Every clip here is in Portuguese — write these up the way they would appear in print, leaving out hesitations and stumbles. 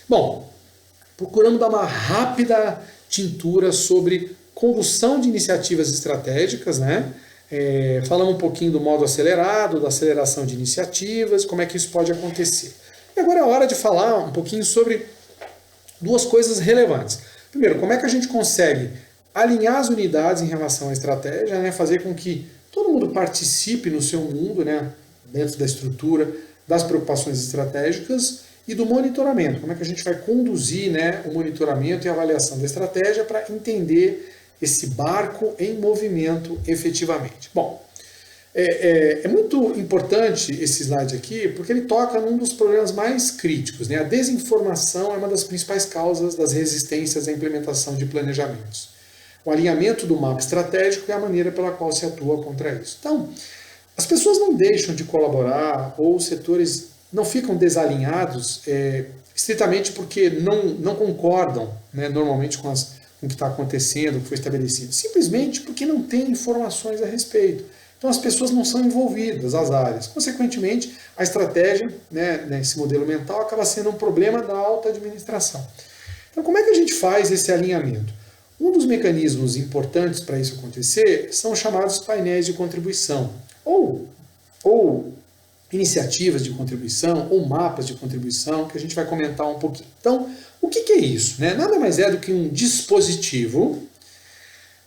Bom, procuramos dar uma rápida tintura sobre condução de iniciativas estratégicas, né? Falamos um pouquinho do modo acelerado, da aceleração de iniciativas, como é que isso pode acontecer. E agora é hora de falar um pouquinho sobre duas coisas relevantes. Primeiro, como é que a gente consegue alinhar as unidades em relação à estratégia, né? Fazer com que todo mundo participe no seu mundo, né? Dentro da estrutura, das preocupações estratégicas e do monitoramento. Como é que a gente vai conduzir, né, o monitoramento e a avaliação da estratégia para entender esse barco em movimento efetivamente. Bom, é muito importante esse slide aqui, porque ele toca num dos problemas mais críticos, né? A desinformação é uma das principais causas das resistências à implementação de planejamentos. O alinhamento do mapa estratégico é a maneira pela qual se atua contra isso. Então, as pessoas não deixam de colaborar, ou os setores não ficam desalinhados estritamente porque não concordam, né, normalmente com o que está acontecendo, o que foi estabelecido. Simplesmente porque não tem informações a respeito. Então as pessoas não são envolvidas, as áreas. Consequentemente, a estratégia, né, nesse modelo mental, acaba sendo um problema da alta administração. Então como é que a gente faz esse alinhamento? Um dos mecanismos importantes para isso acontecer são os chamados painéis de contribuição, ou iniciativas de contribuição, ou mapas de contribuição, que a gente vai comentar um pouquinho. Então, o que é isso? Né? Nada mais é do que um dispositivo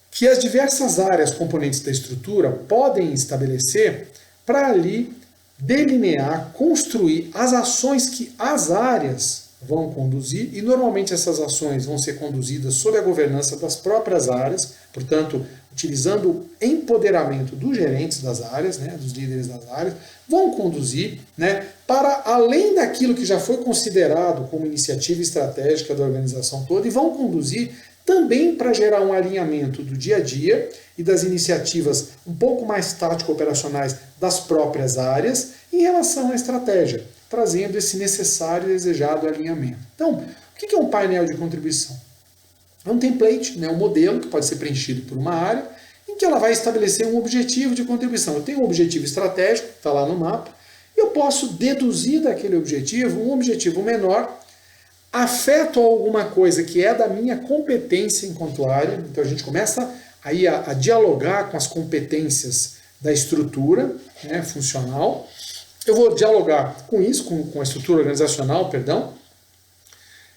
que as diversas áreas componentes da estrutura podem estabelecer para ali delinear, construir as ações que as áreas vão conduzir, e normalmente essas ações vão ser conduzidas sob a governança das próprias áreas, portanto, utilizando o empoderamento dos gerentes das áreas, né, dos líderes das áreas, vão conduzir, né, para além daquilo que já foi considerado como iniciativa estratégica da organização toda, e vão conduzir também para gerar um alinhamento do dia a dia e das iniciativas um pouco mais tático-operacionais das próprias áreas em relação à estratégia, trazendo esse necessário e desejado alinhamento. Então, o que é um painel de contribuição? É um template, né, um modelo que pode ser preenchido por uma área, em que ela vai estabelecer um objetivo de contribuição. Eu tenho um objetivo estratégico, que está lá no mapa, e eu posso deduzir daquele objetivo um objetivo menor, afeto a alguma coisa que é da minha competência enquanto área. Então a gente começa aí a dialogar com as competências da estrutura, né, funcional. Eu vou dialogar com isso, com a estrutura organizacional, perdão,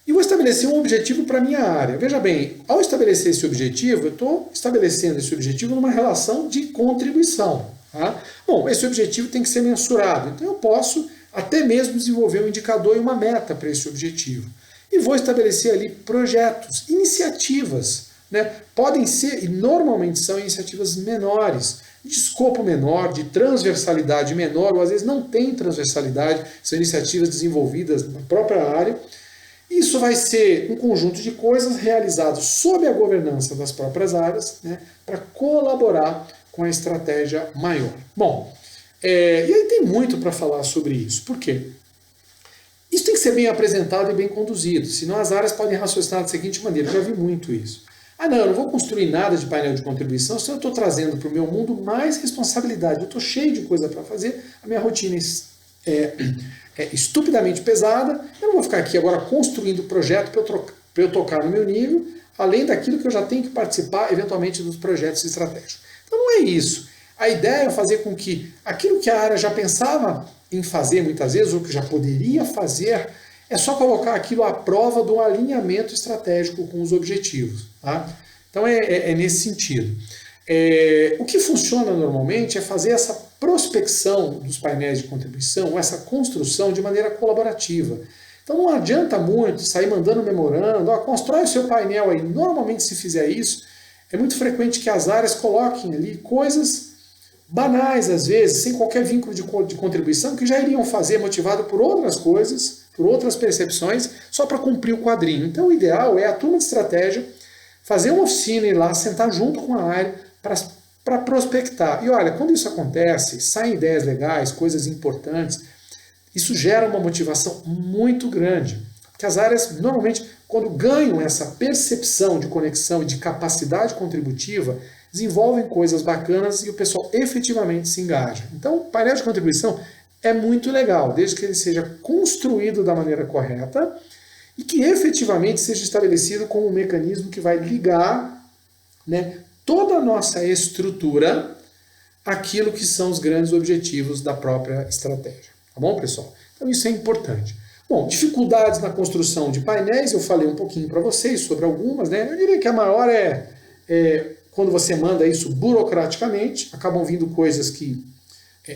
e vou estabelecer um objetivo para a minha área. Veja bem, ao estabelecer esse objetivo, eu estou estabelecendo esse objetivo numa relação de contribuição. Tá? Bom, esse objetivo tem que ser mensurado, então eu posso até mesmo desenvolver um indicador e uma meta para esse objetivo. E vou estabelecer ali projetos, iniciativas, né? Podem ser, e normalmente são, iniciativas menores, de escopo menor, de transversalidade menor, ou às vezes não tem transversalidade, são iniciativas desenvolvidas na própria área. Isso vai ser um conjunto de coisas realizadas sob a governança das próprias áreas, né, para colaborar com a estratégia maior. Bom, e aí tem muito para falar sobre isso. Por quê? Isso tem que ser bem apresentado e bem conduzido, senão as áreas podem raciocinar da seguinte maneira, eu já vi muito isso. Ah não, eu não vou construir nada de painel de contribuição, senão eu estou trazendo para o meu mundo mais responsabilidade, eu estou cheio de coisa para fazer, a minha rotina é estupidamente pesada, eu não vou ficar aqui agora construindo projeto para eu tocar no meu nível, além daquilo que eu já tenho que participar, eventualmente, dos projetos estratégicos. Então não é isso. A ideia é fazer com que aquilo que a área já pensava em fazer muitas vezes, ou que já poderia fazer, é só colocar aquilo à prova do alinhamento estratégico com os objetivos. Tá? Então é nesse sentido. O que funciona normalmente é fazer essa prospecção dos painéis de contribuição, essa construção de maneira colaborativa. Então não adianta muito sair mandando memorando, constrói o seu painel aí. Normalmente, se fizer isso, é muito frequente que as áreas coloquem ali coisas banais, às vezes, sem qualquer vínculo de contribuição, que já iriam fazer motivado por outras coisas, por outras percepções, só para cumprir o quadrinho. Então o ideal é a turma de estratégia fazer uma oficina e ir lá, sentar junto com a área para prospectar. E olha, quando isso acontece, saem ideias legais, coisas importantes, isso gera uma motivação muito grande. Porque as áreas, normalmente, quando ganham essa percepção de conexão e de capacidade contributiva, desenvolvem coisas bacanas e o pessoal efetivamente se engaja. Então, o painel de contribuição é muito legal, desde que ele seja construído da maneira correta e que efetivamente seja estabelecido como um mecanismo que vai ligar, né, toda a nossa estrutura àquilo que são os grandes objetivos da própria estratégia. Tá bom, pessoal? Então isso é importante. Bom, dificuldades na construção de painéis, eu falei um pouquinho para vocês sobre algumas, né? Eu diria que a maior é quando você manda isso burocraticamente, acabam vindo coisas que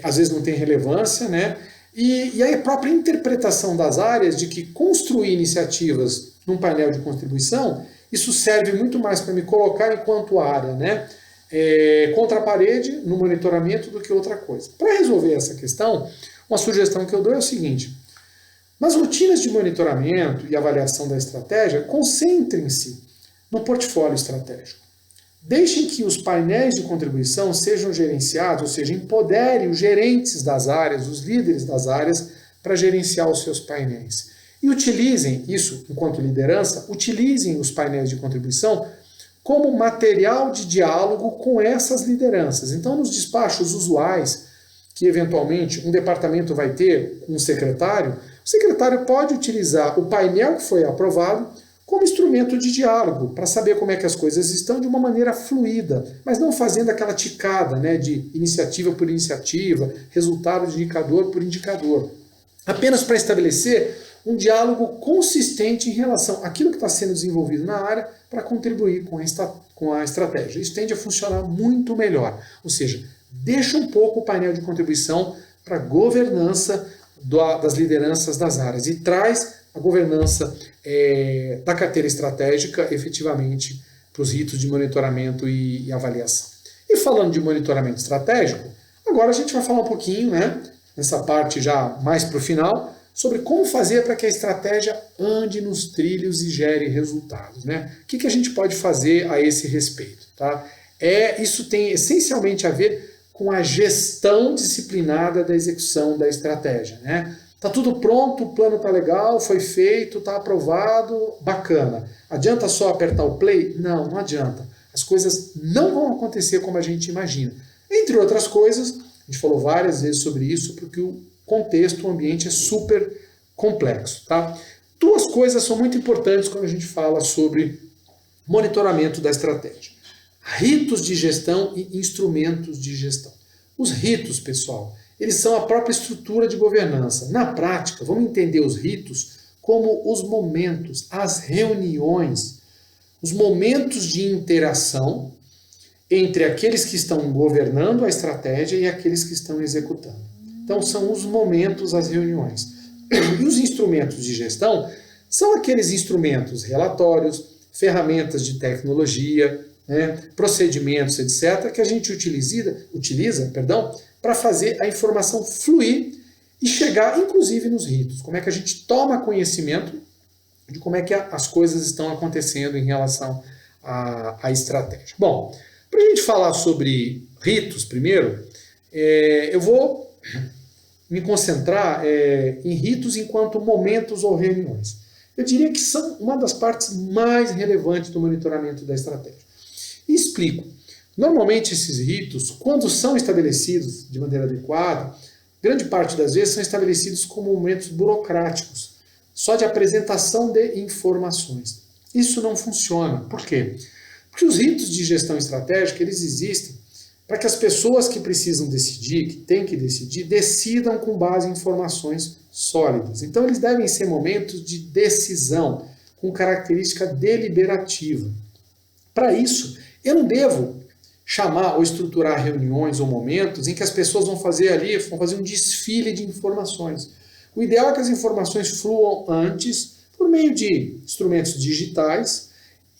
às vezes não têm relevância, né? E aí a própria interpretação das áreas de que construir iniciativas num painel de contribuição, isso serve muito mais para me colocar enquanto área, né? Contra a parede, no monitoramento, do que outra coisa. Para resolver essa questão, uma sugestão que eu dou é o seguinte: nas rotinas de monitoramento e avaliação da estratégia, concentrem-se no portfólio estratégico. Deixem que os painéis de contribuição sejam gerenciados, ou seja, empodere os gerentes das áreas, os líderes das áreas, para gerenciar os seus painéis. E utilizem isso, enquanto liderança, utilizem os painéis de contribuição como material de diálogo com essas lideranças. Então, nos despachos usuais, que eventualmente um departamento vai ter com um secretário, o secretário pode utilizar o painel que foi aprovado como instrumento de diálogo, para saber como é que as coisas estão de uma maneira fluida, mas não fazendo aquela ticada, né, de iniciativa por iniciativa, resultado de indicador por indicador. Apenas para estabelecer um diálogo consistente em relação àquilo que está sendo desenvolvido na área para contribuir com a estratégia. Isso tende a funcionar muito melhor. Ou seja, deixa um pouco o painel de contribuição para a governança das lideranças das áreas e traz a governança da carteira estratégica efetivamente para os ritos de monitoramento e avaliação. E falando de monitoramento estratégico, agora a gente vai falar um pouquinho, né, nessa parte já mais para o final, sobre como fazer para que a estratégia ande nos trilhos e gere resultados, né? O que a gente pode fazer a esse respeito, tá? Isso tem essencialmente a ver com a gestão disciplinada da execução da estratégia, né? Tá tudo pronto, o plano tá legal, foi feito, tá aprovado, bacana. Adianta só apertar o play? Não, não adianta. As coisas não vão acontecer como a gente imagina. Entre outras coisas, a gente falou várias vezes sobre isso, porque o contexto, o ambiente é super complexo, tá? Duas coisas são muito importantes quando a gente fala sobre monitoramento da estratégia: ritos de gestão e instrumentos de gestão. Os ritos, pessoal, eles são a própria estrutura de governança. Na prática, vamos entender os ritos como os momentos, as reuniões, os momentos de interação entre aqueles que estão governando a estratégia e aqueles que estão executando. Então, são os momentos, as reuniões. E os instrumentos de gestão são aqueles instrumentos, relatórios, ferramentas de tecnologia, né, procedimentos, etc., que a gente utiliza para fazer a informação fluir e chegar, inclusive, nos ritos. Como é que a gente toma conhecimento de como é que as coisas estão acontecendo em relação à estratégia. Bom, para a gente falar sobre ritos primeiro, eu vou me concentrar em ritos enquanto momentos ou reuniões. Eu diria que são uma das partes mais relevantes do monitoramento da estratégia. E explico. Normalmente esses ritos, quando são estabelecidos de maneira adequada, grande parte das vezes são estabelecidos como momentos burocráticos, só de apresentação de informações. Isso não funciona. Por quê? Porque os ritos de gestão estratégica, eles existem para que as pessoas que precisam decidir, que têm que decidir, decidam com base em informações sólidas. Então eles devem ser momentos de decisão, com característica deliberativa. Para isso, eu não devo chamar ou estruturar reuniões ou momentos em que as pessoas vão fazer um desfile de informações. O ideal é que as informações fluam antes, por meio de instrumentos digitais,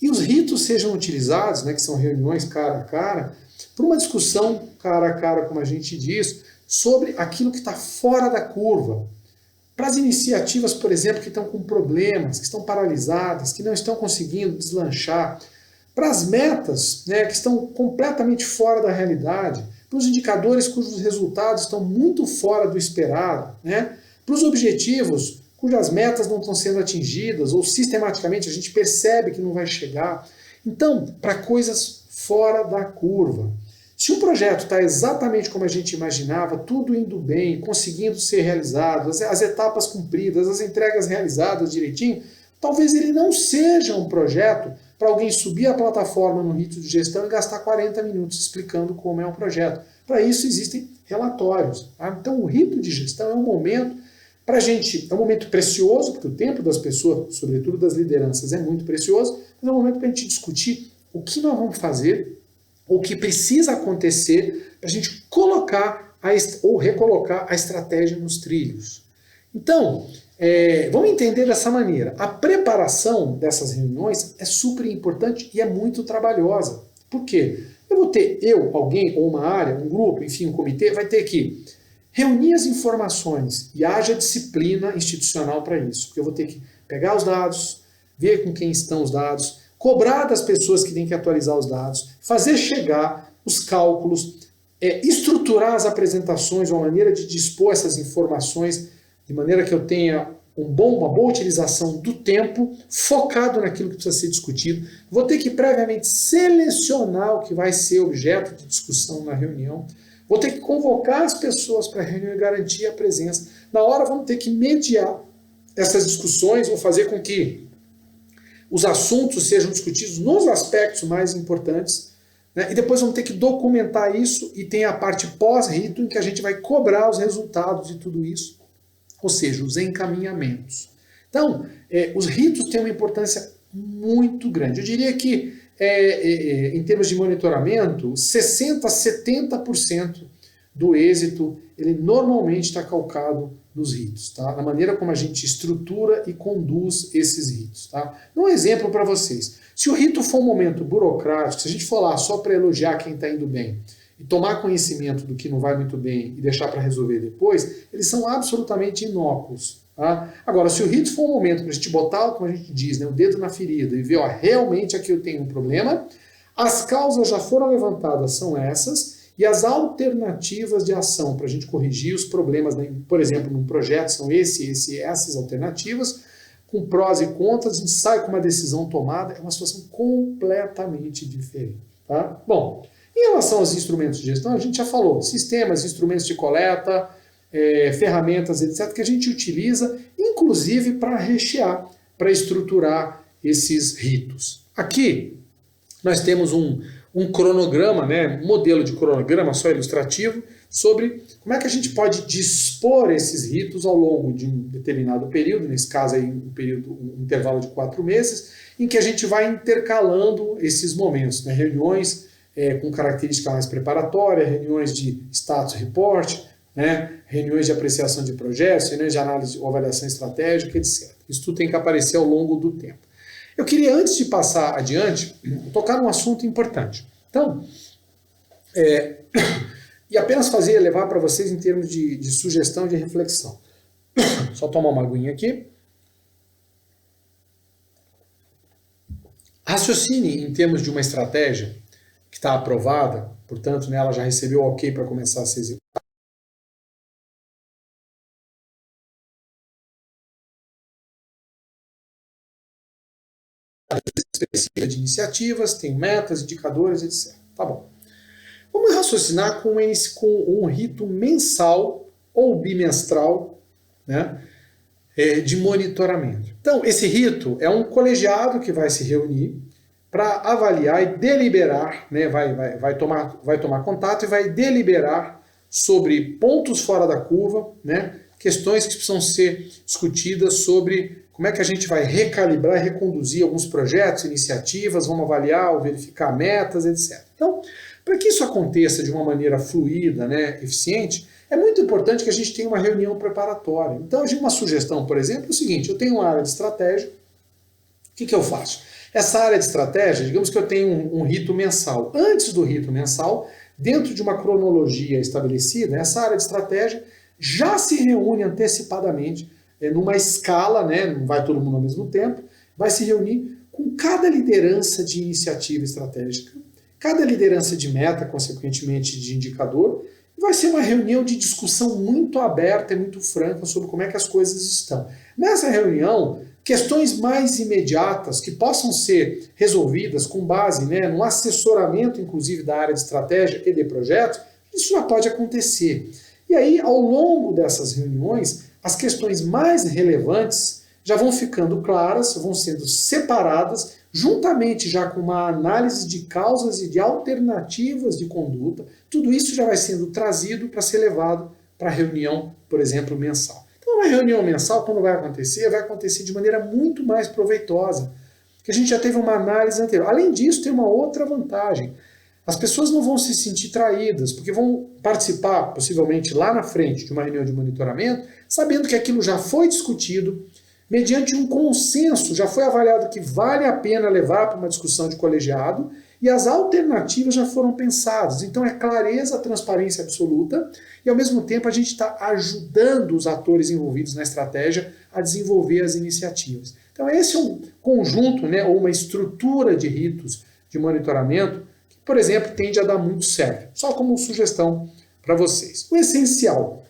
e os ritos sejam utilizados, né, que são reuniões cara a cara, por uma discussão cara a cara, como a gente diz, sobre aquilo que está fora da curva. Para as iniciativas, por exemplo, que estão com problemas, que estão paralisadas, que não estão conseguindo deslanchar, para as metas, né, que estão completamente fora da realidade, para os indicadores cujos resultados estão muito fora do esperado, né, para os objetivos cujas metas não estão sendo atingidas ou sistematicamente a gente percebe que não vai chegar. Então, para coisas fora da curva. Se o projeto está exatamente como a gente imaginava, tudo indo bem, conseguindo ser realizado, as etapas cumpridas, as entregas realizadas direitinho, talvez ele não seja um projeto para alguém subir a plataforma no rito de gestão e gastar 40 minutos explicando como é um projeto. Para isso existem relatórios. Tá? Então o rito de gestão é um momento para a gente, é um momento precioso, porque o tempo das pessoas, sobretudo das lideranças, é muito precioso, mas é um momento para a gente discutir o que nós vamos fazer, o que precisa acontecer para a gente colocar ou recolocar a estratégia nos trilhos. Então, vamos entender dessa maneira. A preparação dessas reuniões é super importante e é muito trabalhosa. Por quê? Eu vou ter, alguém, ou uma área, um grupo, enfim, um comitê, vai ter que reunir as informações e haja disciplina institucional para isso. Porque eu vou ter que pegar os dados, ver com quem estão os dados, cobrar das pessoas que têm que atualizar os dados, fazer chegar os cálculos, estruturar as apresentações, uma maneira de dispor essas informações de maneira que eu tenha uma boa utilização do tempo, focado naquilo que precisa ser discutido. Vou ter que previamente selecionar o que vai ser objeto de discussão na reunião. Vou ter que convocar as pessoas para a reunião e garantir a presença. Na hora vamos ter que mediar essas discussões, vou fazer com que os assuntos sejam discutidos nos aspectos mais importantes, né? E depois vamos ter que documentar isso e tem a parte pós-rito em que a gente vai cobrar os resultados de tudo isso, ou seja, os encaminhamentos. Então, os ritos têm uma importância muito grande. Eu diria que, em termos de monitoramento, 60% a 70% do êxito, ele normalmente está calcado nos ritos, tá? Na maneira como a gente estrutura e conduz esses ritos. Tá? Um exemplo para vocês. Se o rito for um momento burocrático, se a gente for lá só para elogiar quem está indo bem, e tomar conhecimento do que não vai muito bem e deixar para resolver depois, eles são absolutamente inócuos. Tá? Agora, se o rito for um momento para a gente botar, como a gente diz, né, o dedo na ferida e ver, ó, realmente aqui eu tenho um problema, as causas já foram levantadas, são essas, e as alternativas de ação para a gente corrigir os problemas, né, por exemplo, num projeto, são essas alternativas, com prós e contras, a gente sai com uma decisão tomada, é uma situação completamente diferente. Tá? Bom, em relação aos instrumentos de gestão, a gente já falou, sistemas, instrumentos de coleta, ferramentas, etc., que a gente utiliza, inclusive para rechear, para estruturar esses ritos. Aqui, nós temos um cronograma, né, um modelo de cronograma só ilustrativo, sobre como é que a gente pode dispor esses ritos ao longo de um determinado período, nesse caso aí um intervalo de 4 meses, em que a gente vai intercalando esses momentos, né, reuniões com característica mais preparatória, reuniões de status report, né, reuniões de apreciação de projetos, reuniões de análise ou avaliação estratégica, etc. Isso tudo tem que aparecer ao longo do tempo. Eu queria, antes de passar adiante, tocar num assunto importante. Então, e apenas levar para vocês em termos de sugestão, de reflexão. Só tomar uma aguinha aqui. Raciocine em termos de uma estratégia que está aprovada, portanto, né, ela já recebeu o ok para começar a ser executada. Específica de iniciativas, tem metas, indicadores, etc. Tá bom. Vamos raciocinar com um rito mensal ou bimestral, né, de monitoramento. Então, esse rito é um colegiado que vai se reunir para avaliar e deliberar, né, vai tomar contato e vai deliberar sobre pontos fora da curva, né, questões que precisam ser discutidas sobre como é que a gente vai recalibrar e reconduzir alguns projetos, iniciativas, vamos avaliar ou verificar metas, etc. Então, para que isso aconteça de uma maneira fluida, né, eficiente, é muito importante que a gente tenha uma reunião preparatória. Então, uma sugestão, por exemplo, é o seguinte: eu tenho uma área de estratégia, o que eu faço? Essa área de estratégia, digamos que eu tenho um rito mensal. Antes do rito mensal, dentro de uma cronologia estabelecida, essa área de estratégia já se reúne antecipadamente, numa escala, né, não vai todo mundo ao mesmo tempo, vai se reunir com cada liderança de iniciativa estratégica, cada liderança de meta, consequentemente de indicador, e vai ser uma reunião de discussão muito aberta e muito franca sobre como é que as coisas estão. Nessa reunião, Questões mais imediatas que possam ser resolvidas com base, né, no assessoramento, inclusive, da área de estratégia e de projetos, isso já pode acontecer. E aí, ao longo dessas reuniões, as questões mais relevantes já vão ficando claras, vão sendo separadas, juntamente já com uma análise de causas e de alternativas de conduta. Tudo isso já vai sendo trazido para ser levado para a reunião, por exemplo, mensal. Então, uma reunião mensal, quando vai acontecer de maneira muito mais proveitosa, porque a gente já teve uma análise anterior. Além disso, tem uma outra vantagem. As pessoas não vão se sentir traídas, porque vão participar, possivelmente lá na frente, de uma reunião de monitoramento, sabendo que aquilo já foi discutido, mediante um consenso, já foi avaliado que vale a pena levar para uma discussão de colegiado, e as alternativas já foram pensadas. Então é clareza, transparência absoluta, e ao mesmo tempo a gente está ajudando os atores envolvidos na estratégia a desenvolver as iniciativas. Então esse é um conjunto, né, ou uma estrutura de ritos de monitoramento que, por exemplo, tende a dar muito certo. Só como sugestão para vocês. O essencial,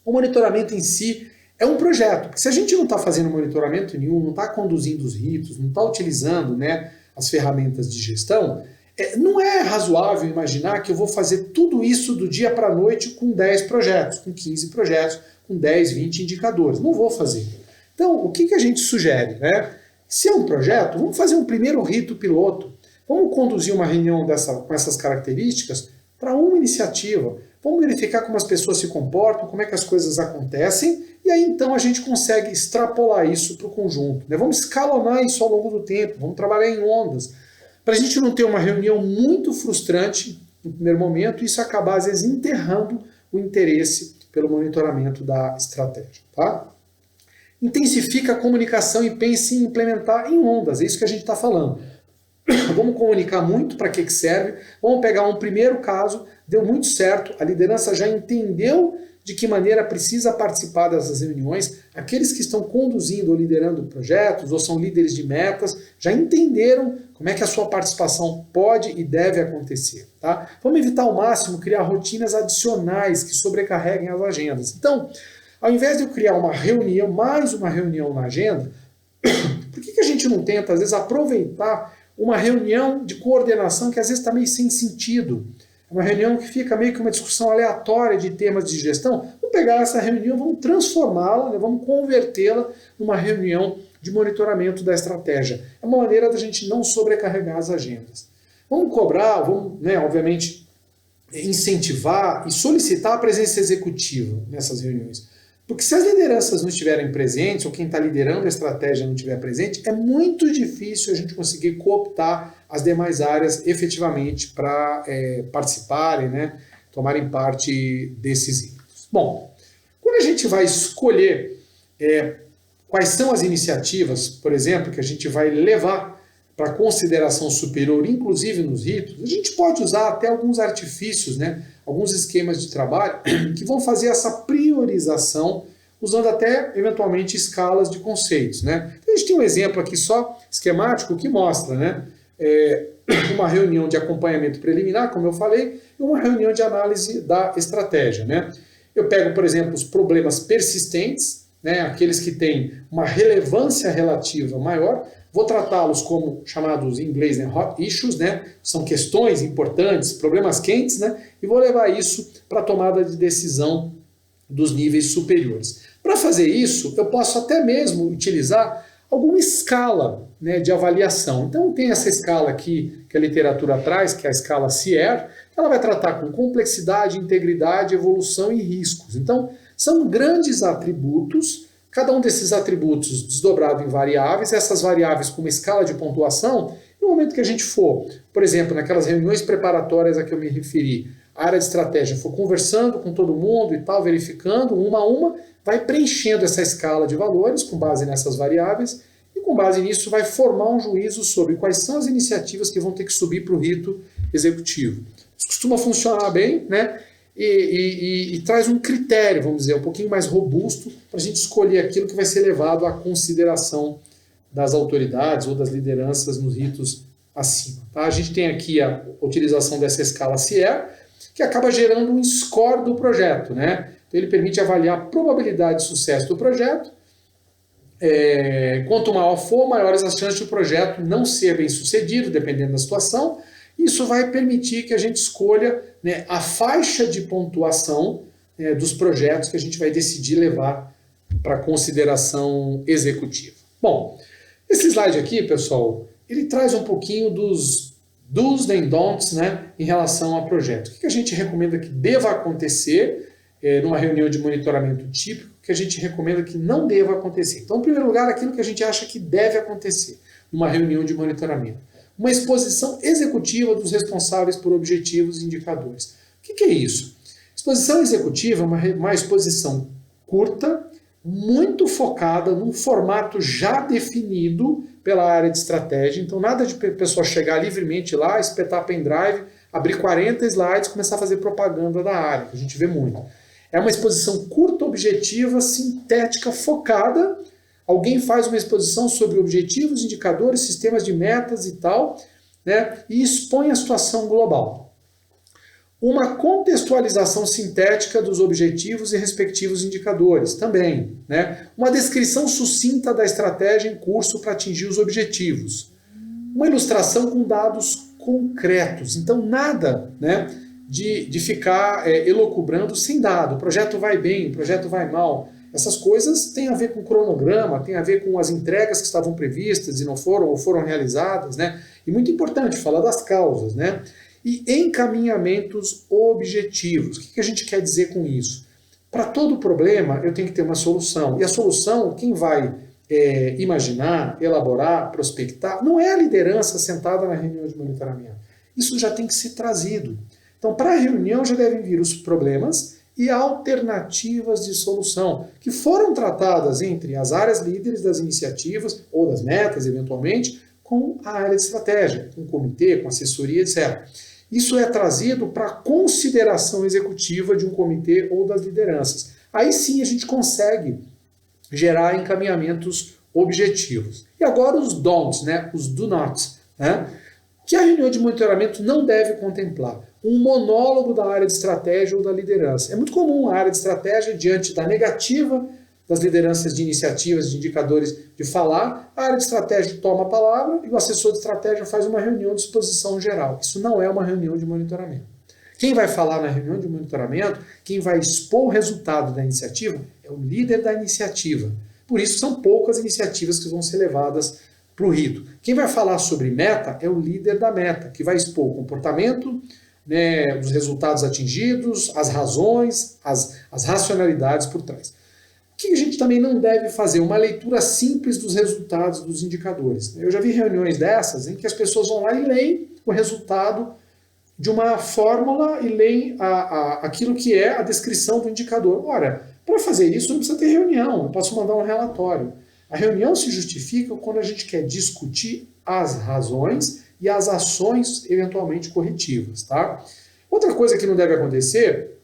o monitoramento em si é um projeto. Porque se a gente não está fazendo monitoramento nenhum, não está conduzindo os ritos, não está utilizando, né, as ferramentas de gestão, não é razoável imaginar que eu vou fazer tudo isso do dia para a noite com 10 projetos, com 15 projetos, com 10, 20 indicadores. Não vou fazer. Então, o que a gente sugere? Né? Se é um projeto, vamos fazer um primeiro rito piloto. Vamos conduzir uma reunião com essas características para uma iniciativa. Vamos verificar como as pessoas se comportam, como é que as coisas acontecem, e aí então a gente consegue extrapolar isso para o conjunto. Né? Vamos escalonar isso ao longo do tempo, vamos trabalhar em ondas, para a gente não ter uma reunião muito frustrante no primeiro momento e isso acabar, às vezes, enterrando o interesse pelo monitoramento da estratégia. Tá? Intensifica a comunicação e pense em implementar em ondas, é isso que a gente está falando. Vamos comunicar muito para que serve, vamos pegar um primeiro caso, deu muito certo, a liderança já entendeu de que maneira precisa participar dessas reuniões, aqueles que estão conduzindo ou liderando projetos, ou são líderes de metas, já entenderam como é que a sua participação pode e deve acontecer. Tá? Vamos evitar ao máximo criar rotinas adicionais que sobrecarreguem as agendas. Então, ao invés de eu criar uma reunião, mais uma reunião na agenda, por que a gente não tenta, às vezes, aproveitar uma reunião de coordenação que às vezes está meio sem sentido? Uma reunião que fica meio que uma discussão aleatória de temas de gestão. Vamos pegar essa reunião, vamos transformá-la, né, vamos convertê-la numa reunião de monitoramento da estratégia. É uma maneira da gente não sobrecarregar as agendas. Vamos cobrar, vamos, né, obviamente, incentivar e solicitar a presença executiva nessas reuniões. Porque se as lideranças não estiverem presentes, ou quem está liderando a estratégia não estiver presente, é muito difícil a gente conseguir cooptar as demais áreas efetivamente para participarem, né, tomarem parte desses ritos. Bom, quando a gente vai escolher quais são as iniciativas, por exemplo, que a gente vai levar para consideração superior, inclusive nos ritos, a gente pode usar até alguns artifícios, né, alguns esquemas de trabalho que vão fazer essa priorização, usando até, eventualmente, escalas de conceitos. Né? Então, a gente tem um exemplo aqui só esquemático que mostra, né, uma reunião de acompanhamento preliminar, como eu falei, e uma reunião de análise da estratégia. Né? Eu pego, por exemplo, os problemas persistentes, né, aqueles que têm uma relevância relativa maior, vou tratá-los como chamados em inglês, né, hot issues, né, são questões importantes, problemas quentes, né, e vou levar isso para a tomada de decisão dos níveis superiores. Para fazer isso, eu posso até mesmo utilizar alguma escala, né, de avaliação. Então tem essa escala aqui que a literatura traz, que é a escala CIER, que ela vai tratar com complexidade, integridade, evolução e riscos. Então são grandes atributos, cada um desses atributos desdobrado em variáveis, essas variáveis com uma escala de pontuação, no momento que a gente for, por exemplo, naquelas reuniões preparatórias a que eu me referi, a área de estratégia for conversando com todo mundo e tal, verificando uma a uma, vai preenchendo essa escala de valores com base nessas variáveis e com base nisso vai formar um juízo sobre quais são as iniciativas que vão ter que subir para o rito executivo. Isso costuma funcionar bem, né? E traz um critério, vamos dizer, um pouquinho mais robusto para a gente escolher aquilo que vai ser levado à consideração das autoridades ou das lideranças nos ritos acima. Tá? A gente tem aqui a utilização dessa escala CIER, que acaba gerando um score do projeto. Né? Então ele permite avaliar a probabilidade de sucesso do projeto Quanto maior for, maiores as chances de o projeto não ser bem sucedido, dependendo da situação. Isso vai permitir que a gente escolha, né, a faixa de pontuação, dos projetos que a gente vai decidir levar para consideração executiva. Bom, esse slide aqui, pessoal, ele traz um pouquinho dos do's and don'ts, né, em relação ao projeto. O que a gente recomenda que deva acontecer numa reunião de monitoramento típico, que a gente recomenda que não deva acontecer. Então, em primeiro lugar, aquilo que a gente acha que deve acontecer numa reunião de monitoramento. Uma exposição executiva dos responsáveis por objetivos e indicadores. O que é isso? Exposição executiva é uma exposição curta, muito focada num formato já definido pela área de estratégia. Então, nada de pessoa chegar livremente lá, espetar pendrive, abrir 40 slides e começar a fazer propaganda da área, que a gente vê muito. É uma exposição curta, objetiva, sintética, focada. Alguém faz uma exposição sobre objetivos, indicadores, sistemas de metas e tal, né, e expõe a situação global. Uma contextualização sintética dos objetivos e respectivos indicadores também, né? Uma descrição sucinta da estratégia em curso para atingir os objetivos. Uma ilustração com dados concretos. Então, nada, né, de ficar elucubrando sem dado. O projeto vai bem, o projeto vai mal. Essas coisas têm a ver com cronograma, têm a ver com as entregas que estavam previstas e não foram ou foram realizadas, né? E muito importante falar das causas, né? E encaminhamentos objetivos. O que a gente quer dizer com isso? Para todo problema eu tenho que ter uma solução. E a solução, quem vai imaginar, elaborar, prospectar, não é a liderança sentada na reunião de monitoramento. Isso já tem que ser trazido. Então, para a reunião já devem vir os problemas e alternativas de solução, que foram tratadas entre as áreas líderes das iniciativas, ou das metas, eventualmente, com a área de estratégia, com o comitê, com assessoria, etc. Isso é trazido para a consideração executiva de um comitê ou das lideranças. Aí sim a gente consegue gerar encaminhamentos objetivos. E agora os don'ts, né? Os do nots, né? Que a reunião de monitoramento não deve contemplar um monólogo da área de estratégia ou da liderança. É muito comum a área de estratégia, diante da negativa das lideranças de iniciativas, de indicadores, de falar, a área de estratégia toma a palavra e o assessor de estratégia faz uma reunião de exposição geral. Isso não é uma reunião de monitoramento. Quem vai falar na reunião de monitoramento, quem vai expor o resultado da iniciativa, é o líder da iniciativa. Por isso são poucas iniciativas que vão ser levadas para o rito. Quem vai falar sobre meta é o líder da meta, que vai expor o comportamento, né, os resultados atingidos, as razões, as racionalidades por trás. O que a gente também não deve fazer? Uma leitura simples dos resultados dos indicadores. Eu já vi reuniões dessas em que as pessoas vão lá e leem o resultado de uma fórmula e leem aquilo que é a descrição do indicador. Ora, para fazer isso não precisa ter reunião, eu posso mandar um relatório. A reunião se justifica quando a gente quer discutir as razões e as ações eventualmente corretivas, tá? Outra coisa que não deve acontecer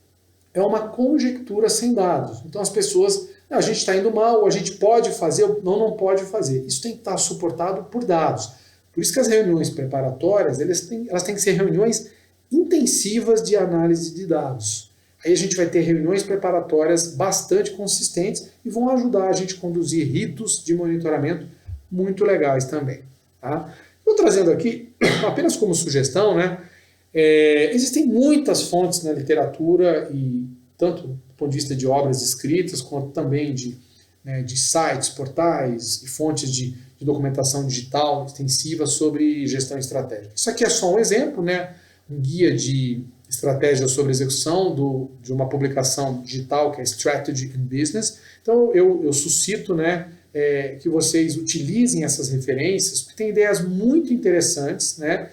é uma conjectura sem dados. Então as pessoas, a gente está indo mal, a gente pode fazer, não pode fazer. Isso tem que estar suportado por dados. Por isso que as reuniões preparatórias, elas têm que ser reuniões intensivas de análise de dados. Aí a gente vai ter reuniões preparatórias bastante consistentes e vão ajudar a gente a conduzir ritos de monitoramento muito legais também, tá? Estou trazendo aqui, apenas como sugestão, né? Existem muitas fontes na literatura, e tanto do ponto de vista de obras escritas, quanto também de sites, portais e fontes de documentação digital extensiva sobre gestão estratégica. Isso aqui é só um exemplo, né? Um guia de estratégia sobre execução de uma publicação digital que é Strategy in Business. Então eu suscito, né, que vocês utilizem essas referências, porque tem ideias muito interessantes, né?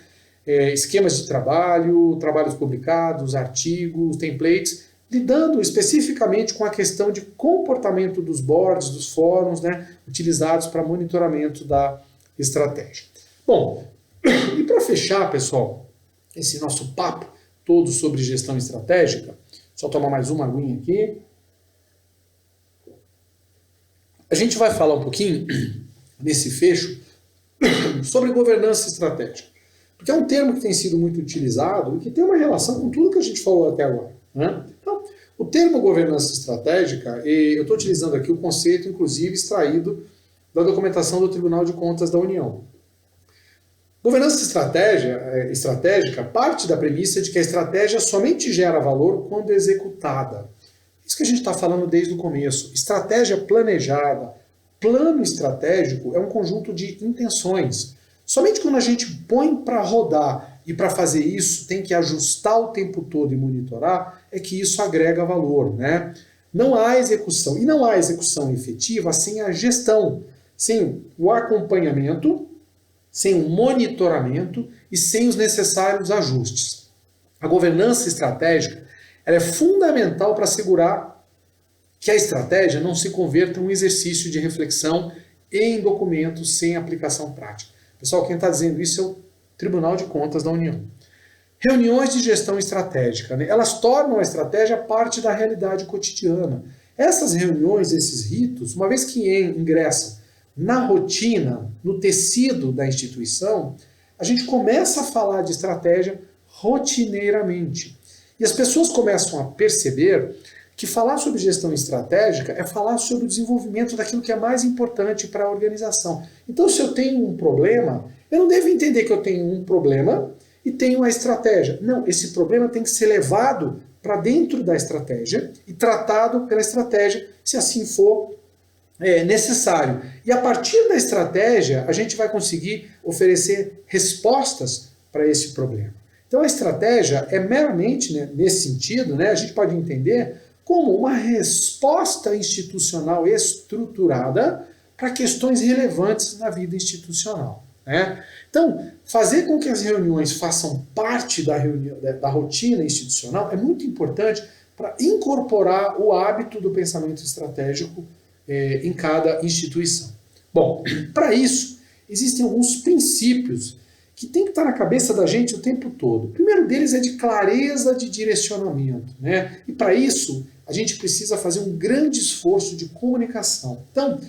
Esquemas de trabalho, trabalhos publicados, artigos, templates, lidando especificamente com a questão de comportamento dos boards, dos fóruns, né, utilizados para monitoramento da estratégia. Bom, e para fechar, pessoal, esse nosso papo todo sobre gestão estratégica, só tomar mais uma aguinha aqui. A gente vai falar um pouquinho, nesse fecho, sobre governança estratégica. Porque é um termo que tem sido muito utilizado e que tem uma relação com tudo que a gente falou até agora, né? Então, o termo governança estratégica, eu estou utilizando aqui o conceito, inclusive, extraído da documentação do Tribunal de Contas da União. Governança estratégica parte da premissa de que a estratégia somente gera valor quando executada. Isso que a gente está falando desde o começo. Estratégia planejada, plano estratégico é um conjunto de intenções. Somente quando a gente põe para rodar e para fazer isso tem que ajustar o tempo todo e monitorar, é que isso agrega valor, né? Não há execução, e não há execução efetiva sem a gestão, sem o acompanhamento, sem o monitoramento e sem os necessários ajustes. A governança estratégica ela é fundamental para assegurar que a estratégia não se converta em um exercício de reflexão em documentos sem aplicação prática. Pessoal, quem está dizendo isso é o Tribunal de Contas da União. Reuniões de gestão estratégica, né? Elas tornam a estratégia parte da realidade cotidiana. Essas reuniões, esses ritos, uma vez que ingressam na rotina, no tecido da instituição, a gente começa a falar de estratégia rotineiramente. E as pessoas começam a perceber que falar sobre gestão estratégica é falar sobre o desenvolvimento daquilo que é mais importante para a organização. Então, se eu tenho um problema, eu não devo entender que eu tenho um problema e tenho uma estratégia. Não, esse problema tem que ser levado para dentro da estratégia e tratado pela estratégia, se assim for necessário. E a partir da estratégia, a gente vai conseguir oferecer respostas para esse problema. Então a estratégia é meramente, né, nesse sentido, né, a gente pode entender como uma resposta institucional estruturada para questões relevantes na vida institucional, né? Então, fazer com que as reuniões façam parte da rotina institucional é muito importante para incorporar o hábito do pensamento estratégico em cada instituição. Bom, para isso, existem alguns princípios que tem que estar na cabeça da gente o tempo todo. O primeiro deles é de clareza de direcionamento, né? E para isso, a gente precisa fazer um grande esforço de comunicação. Então,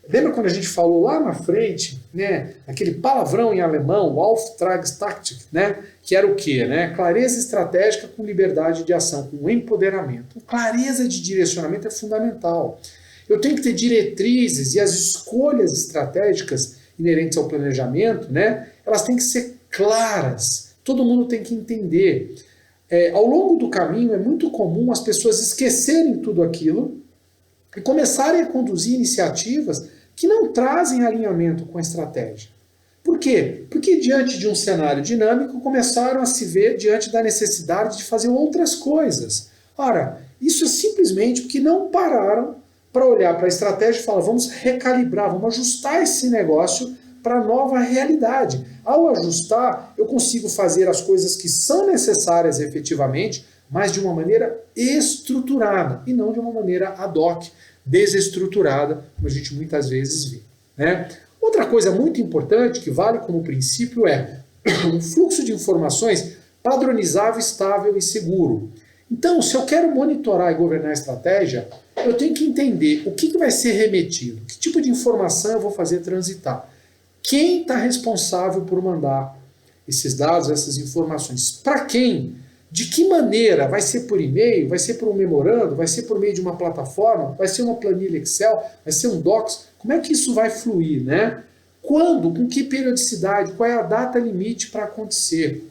lembra quando a gente falou lá na frente, né, aquele palavrão em alemão, Auftragstaktik, né, que era o quê? Né? Clareza estratégica com liberdade de ação, com empoderamento. Clareza de direcionamento é fundamental. Eu tenho que ter diretrizes e as escolhas estratégicas inerentes ao planejamento, né, elas têm que ser claras. Todo mundo tem que entender. Ao longo do caminho é muito comum as pessoas esquecerem tudo aquilo e começarem a conduzir iniciativas que não trazem alinhamento com a estratégia. Por quê? Porque diante de um cenário dinâmico começaram a se ver diante da necessidade de fazer outras coisas. Ora, isso é simplesmente porque não pararam para olhar para a estratégia e falar, vamos recalibrar, vamos ajustar esse negócio para a nova realidade. Ao ajustar, eu consigo fazer as coisas que são necessárias efetivamente, mas de uma maneira estruturada e não de uma maneira ad hoc, desestruturada, como a gente muitas vezes vê, né? Outra coisa muito importante que vale como princípio é um fluxo de informações padronizável, estável e seguro. Então, se eu quero monitorar e governar a estratégia, eu tenho que entender o que vai ser remetido, que tipo de informação eu vou fazer transitar, quem está responsável por mandar esses dados, essas informações, para quem, de que maneira, vai ser por e-mail, vai ser por um memorando, vai ser por meio de uma plataforma, vai ser uma planilha Excel, vai ser um Docs, como é que isso vai fluir, né? Quando, com que periodicidade, qual é a data limite para acontecer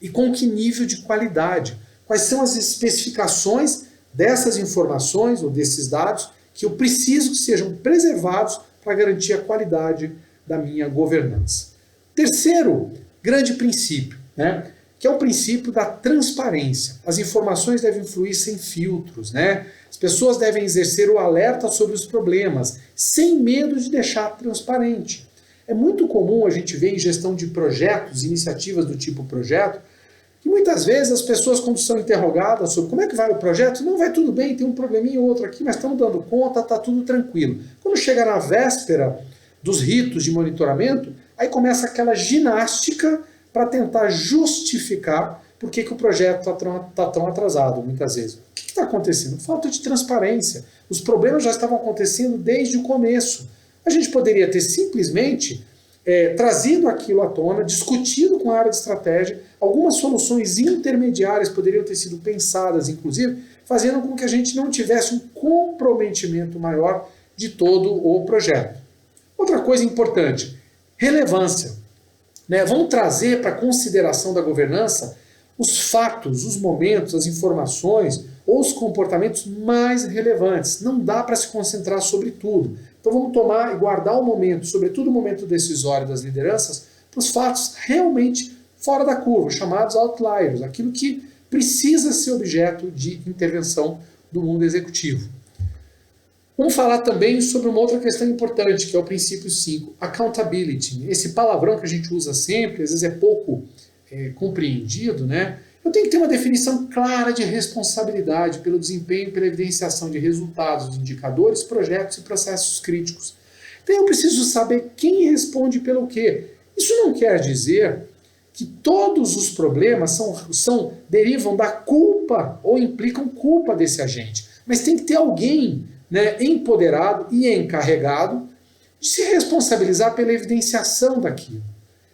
e com que nível de qualidade, quais são as especificações dessas informações ou desses dados que eu preciso que sejam preservados para garantir a qualidade da minha governança. Terceiro grande princípio, né, que é o princípio da transparência. As informações devem fluir sem filtros, né? As pessoas devem exercer o alerta sobre os problemas, sem medo de deixar transparente. É muito comum a gente ver em gestão de projetos, iniciativas do tipo projeto, que muitas vezes as pessoas, quando são interrogadas sobre como é que vai o projeto, não vai tudo bem, tem um probleminha ou outro aqui, mas estamos dando conta, está tudo tranquilo. Quando chega na véspera dos ritos de monitoramento, aí começa aquela ginástica para tentar justificar por que o projeto está tão atrasado, muitas vezes. O que está acontecendo? Falta de transparência. Os problemas já estavam acontecendo desde o começo. A gente poderia ter simplesmente trazido aquilo à tona, discutido com a área de estratégia, algumas soluções intermediárias poderiam ter sido pensadas, inclusive, fazendo com que a gente não tivesse um comprometimento maior de todo o projeto. Outra coisa importante, relevância. Né? Vamos trazer para a consideração da governança os fatos, os momentos, as informações ou os comportamentos mais relevantes. Não dá para se concentrar sobre tudo. Então vamos tomar e guardar o momento, sobretudo o momento decisório das lideranças, para os fatos realmente fora da curva, chamados outliers, aquilo que precisa ser objeto de intervenção do mundo executivo. Vamos falar também sobre uma outra questão importante, que é o princípio 5, accountability. Esse palavrão que a gente usa sempre, às vezes é pouco compreendido, né? Eu tenho que ter uma definição clara de responsabilidade pelo desempenho, pela evidenciação de resultados, de indicadores, projetos e processos críticos. Então eu preciso saber quem responde pelo quê. Isso não quer dizer que todos os problemas derivam da culpa ou implicam culpa desse agente. Mas tem que ter alguém, né, empoderado e encarregado de se responsabilizar pela evidenciação daquilo.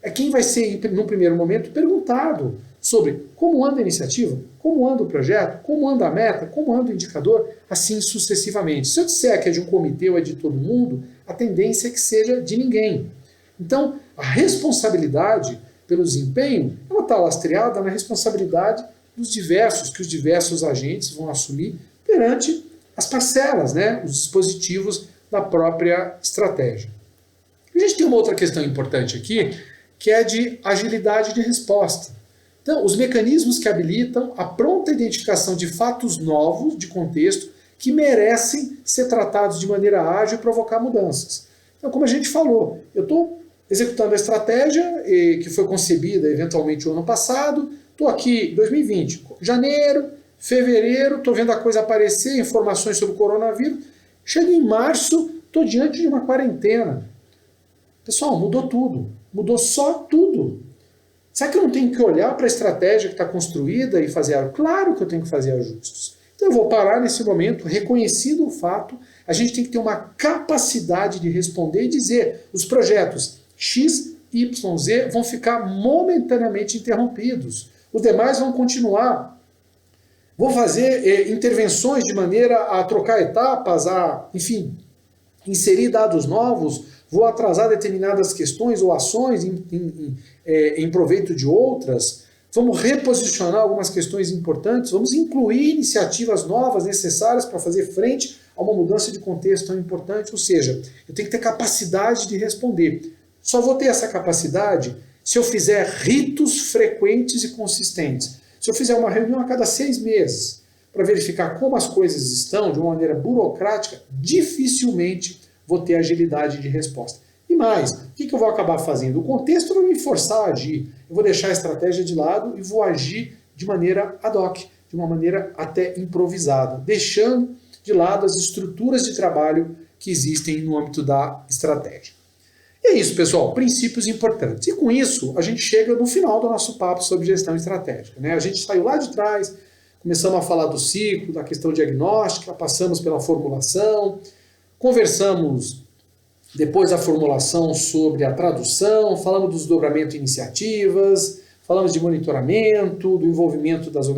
É quem vai ser, no primeiro momento, perguntado sobre como anda a iniciativa, como anda o projeto, como anda a meta, como anda o indicador, assim sucessivamente. Se eu disser que é de um comitê ou é de todo mundo, a tendência é que seja de ninguém. Então, a responsabilidade pelo desempenho, ela está lastreada na responsabilidade que os diversos agentes vão assumir perante as parcelas, né, os dispositivos da própria estratégia. A gente tem uma outra questão importante aqui, que é de agilidade de resposta. Então, os mecanismos que habilitam a pronta identificação de fatos novos de contexto que merecem ser tratados de maneira ágil e provocar mudanças. Então, como a gente falou, eu estou executando a estratégia que foi concebida eventualmente o ano passado, estou aqui em 2020, janeiro, fevereiro, estou vendo a coisa aparecer, informações sobre o coronavírus, chega em março, estou diante de uma quarentena. Pessoal, mudou tudo, mudou só tudo. Será que eu não tenho que olhar para a estratégia que está construída e fazer? Claro que eu tenho que fazer ajustes. Então eu vou parar nesse momento, reconhecido o fato, a gente tem que ter uma capacidade de responder e dizer, os projetos X, Y, Z vão ficar momentaneamente interrompidos. Os demais vão continuar. Vou fazer intervenções de maneira a trocar etapas, enfim, inserir dados novos, vou atrasar determinadas questões ou ações em proveito de outras, vamos reposicionar algumas questões importantes, vamos incluir iniciativas novas necessárias para fazer frente a uma mudança de contexto tão importante, ou seja, eu tenho que ter capacidade de responder. Só vou ter essa capacidade se eu fizer ritos frequentes e consistentes. Se eu fizer uma reunião a cada 6 meses para verificar como as coisas estão de uma maneira burocrática, dificilmente vou ter agilidade de resposta. E mais, o que eu vou acabar fazendo? O contexto vai me forçar a agir. Eu vou deixar a estratégia de lado e vou agir de maneira ad hoc, de uma maneira até improvisada, deixando de lado as estruturas de trabalho que existem no âmbito da estratégia. E é isso, pessoal, princípios importantes. E com isso, a gente chega no final do nosso papo sobre gestão estratégica, né? A gente saiu lá de trás, começamos a falar do ciclo, da questão diagnóstica, passamos pela formulação, conversamos depois da formulação sobre a tradução, falamos do desdobramento de iniciativas, falamos de monitoramento, do envolvimento dos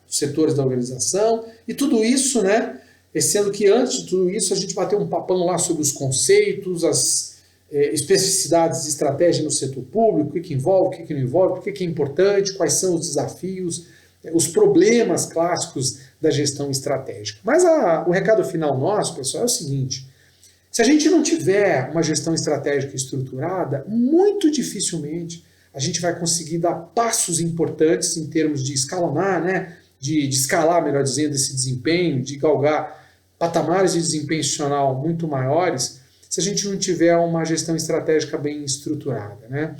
setores da organização, e tudo isso, né, sendo que antes de tudo isso a gente bateu um papão lá sobre os conceitos, as especificidades de estratégia no setor público, o que envolve, o que não envolve, por que é importante, quais são os desafios, os problemas clássicos da gestão estratégica. Mas o recado final nosso, pessoal, é o seguinte: se a gente não tiver uma gestão estratégica estruturada, muito dificilmente a gente vai conseguir dar passos importantes em termos de escalonar, né, de escalar, melhor dizendo, esse desempenho, de galgar patamares de desempenho institucional muito maiores, se a gente não tiver uma gestão estratégica bem estruturada, né?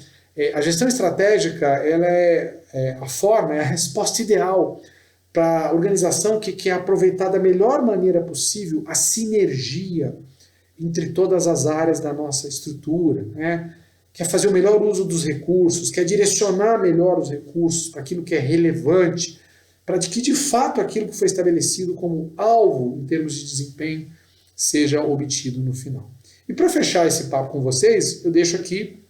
A gestão estratégica, ela é a forma, é a resposta ideal para a organização que quer aproveitar da melhor maneira possível a sinergia entre todas as áreas da nossa estrutura, né? Quer fazer o melhor uso dos recursos, quer direcionar melhor os recursos para aquilo que é relevante, para que de fato aquilo que foi estabelecido como alvo em termos de desempenho seja obtido no final. E para fechar esse papo com vocês, eu deixo aqui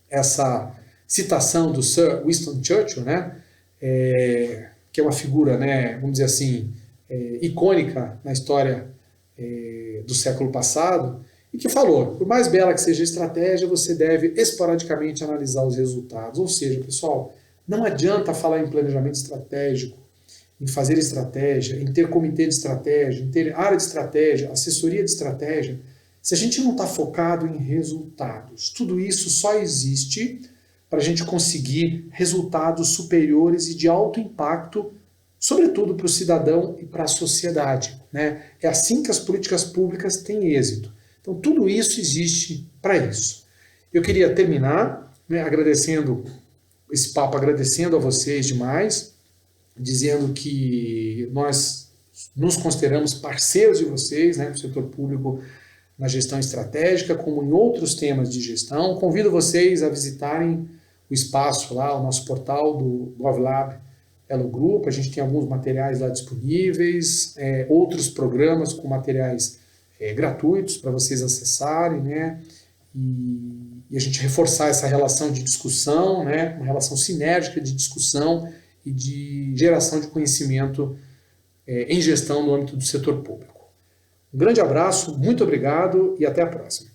essa citação do Sir Winston Churchill, né? Que é uma figura, né, vamos dizer assim, icônica na história do século passado, e que falou, por mais bela que seja a estratégia, você deve esporadicamente analisar os resultados. Ou seja, pessoal, não adianta falar em planejamento estratégico, em fazer estratégia, em ter comitê de estratégia, em ter área de estratégia, assessoria de estratégia, se a gente não está focado em resultados. Tudo isso só existe para a gente conseguir resultados superiores e de alto impacto, sobretudo para o cidadão e para a sociedade, né? É assim que as políticas públicas têm êxito. Então, tudo isso existe para isso. Eu queria terminar, né, agradecendo esse papo, agradecendo a vocês demais, dizendo que nós nos consideramos parceiros de vocês, né, do setor público na gestão estratégica, como em outros temas de gestão. Convido vocês a visitarem o espaço lá, o nosso portal do GovLab Elo Group. A gente tem alguns materiais lá disponíveis, outros programas com materiais gratuitos para vocês acessarem, né? E a gente reforçar essa relação de discussão, né? Uma relação sinérgica de discussão e de geração de conhecimento em gestão no âmbito do setor público. Um grande abraço, muito obrigado e até a próxima.